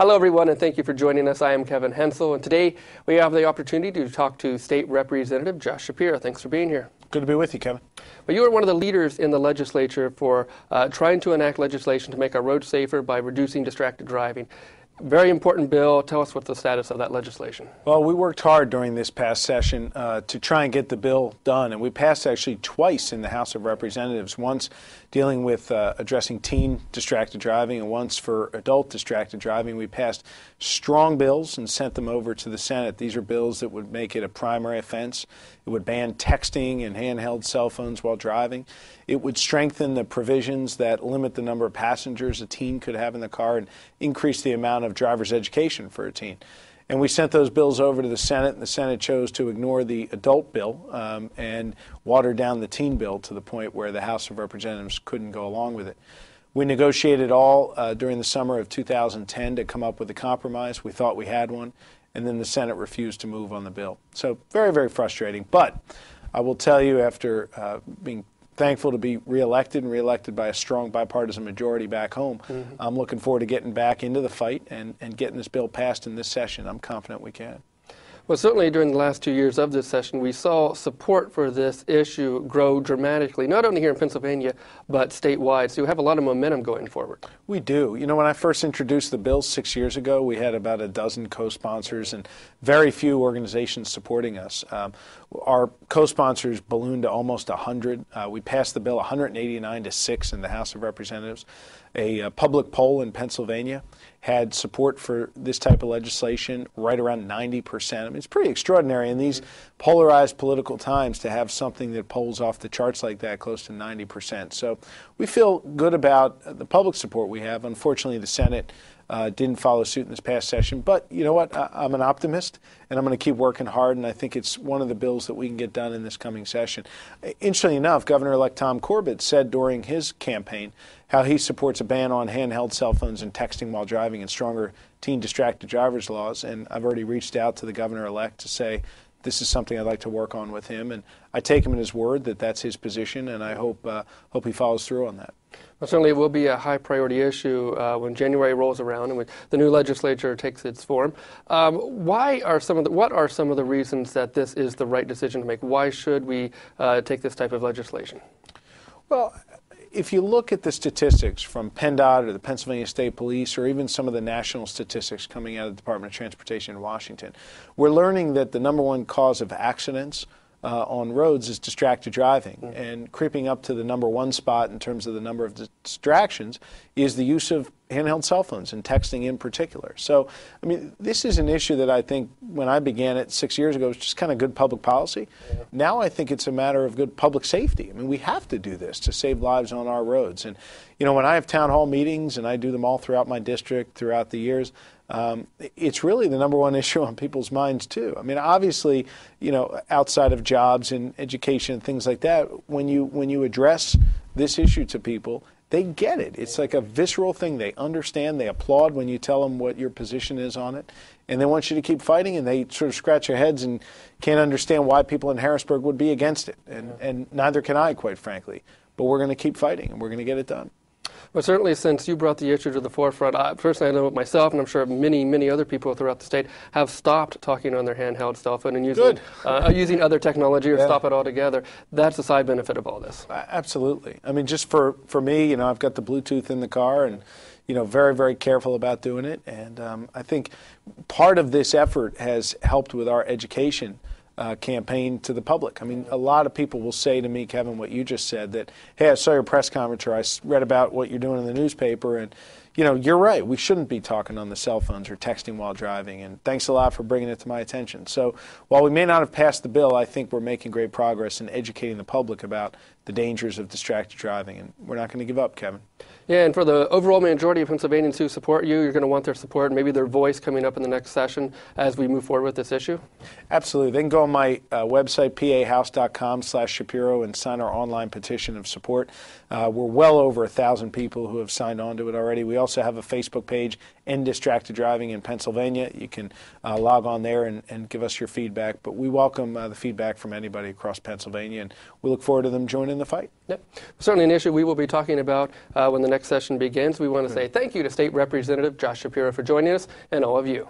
Hello, everyone, and thank you for joining us. I am Kevin Hensel, and today we have the opportunity to talk to State Representative Josh Shapiro. Thanks for being here. Good to be with you, Kevin. Well, you are one of the leaders in the legislature for trying to enact legislation to make our roads safer by reducing distracted driving. Very important bill. Tell us what's the status of that legislation. Well, we worked hard during this past session to try and get the bill done, and we passed actually twice in the House of Representatives, once dealing with addressing teen distracted driving and once for adult distracted driving. We passed strong bills and sent them over to the Senate. These are bills that would make it a primary offense. It would ban texting and handheld cell phones while driving. It would strengthen the provisions that limit the number of passengers a teen could have in the car and increase the amount of driver's education for a teen. And we sent those bills over to the Senate, and the Senate chose to ignore the adult bill and water down the teen bill to the point where the House of Representatives couldn't go along with it. We negotiated all during the summer of 2010 to come up with a compromise. We thought we had one, and then the Senate refused to move on the bill. So very, very frustrating. But I will tell you, after being thankful to be reelected and reelected by a strong bipartisan majority back home, I'm looking forward to getting back into the fight and getting this bill passed in this session. I'm confident we can. Well, certainly during the last 2 years of this session, we saw support for this issue grow dramatically, not only here in Pennsylvania, but statewide. So you have a lot of momentum going forward. We do. You know, when I first introduced the bill 6 years ago, we had about a dozen co-sponsors and very few organizations supporting us. Our co-sponsors ballooned to almost 100. We passed the bill 189 to 6 in the House of Representatives. A public poll in Pennsylvania had support for this type of legislation right around 90%. I mean, it's pretty extraordinary in these polarized political times to have something that polls off the charts like that close to 90%. So we feel good about the public support we have. Unfortunately, the Senate didn't follow suit in this past session. But you know what? I'm an optimist, and I'm going to keep working hard, and I think it's one of the bills that we can get done in this coming session. Interestingly enough, Governor-elect Tom Corbett said during his campaign how he supports a ban on handheld cell phones and texting while driving and stronger teen distracted drivers laws. And I've already reached out to the governor-elect to say this is something I'd like to work on with him. And I take him at his word that that's his position, and I hope he follows through on that. Well, certainly it will be a high priority issue when January rolls around and when the new legislature takes its form. What are some of the reasons that this is the right decision to make? Why should we take this type of legislation? Well, if you look at the statistics from PennDOT or the Pennsylvania State Police or even some of the national statistics coming out of the Department of Transportation in Washington, we're learning that the number one cause of accidents on roads is distracted driving. And creeping up to the number one spot in terms of the number of distractions is the use of handheld cell phones and texting in particular. So, I mean, this is an issue that I think when I began it 6 years ago, it was just kind of good public policy. Now I think it's a matter of good public safety. I mean, we have to do this to save lives on our roads. And, you know, when I have town hall meetings, and I do them all throughout my district throughout the years, it's really the number one issue on people's minds, too. I mean, obviously, you know, outside of jobs and education and things like that, when you address this issue to people, they get it. It's like a visceral thing. They understand. They applaud when you tell them what your position is on it. And they want you to keep fighting, and they sort of scratch their heads and can't understand why people in Harrisburg would be against it. And neither can I, quite frankly. But we're going to keep fighting, and we're going to get it done. Well, certainly since you brought the issue to the forefront, personally I know myself, and I'm sure many, many other people throughout the state have stopped talking on their handheld cell phone and using other technology or stop it altogether. That's a side benefit of all this. Absolutely. I mean, just for me, you know, I've got the Bluetooth in the car and, you know, very, very careful about doing it. And I think part of this effort has helped with our education campaign to the public. I mean, a lot of people will say to me, Kevin, what you just said, that, hey, I saw your press conference or I read about what you're doing in the newspaper, and, you know, you're right. We shouldn't be talking on the cell phones or texting while driving, and thanks a lot for bringing it to my attention. So while we may not have passed the bill, I think we're making great progress in educating the public about the dangers of distracted driving, and we're not going to give up, Kevin. Yeah, and for the overall majority of Pennsylvanians who support you, you're going to want their support and maybe their voice coming up in the next session as we move forward with this issue? Absolutely. They can go on my website, pahouse.com/Shapiro, and sign our online petition of support. We're well over 1,000 people who have signed on to it already. We also have a Facebook page, End Distracted Driving in Pennsylvania. You can log on there and give us your feedback. But we welcome the feedback from anybody across Pennsylvania, and we look forward to them joining the fight. Yep. Certainly an issue we will be talking about when the next session begins. We want to say thank you to State Representative Josh Shapiro for joining us, and all of you.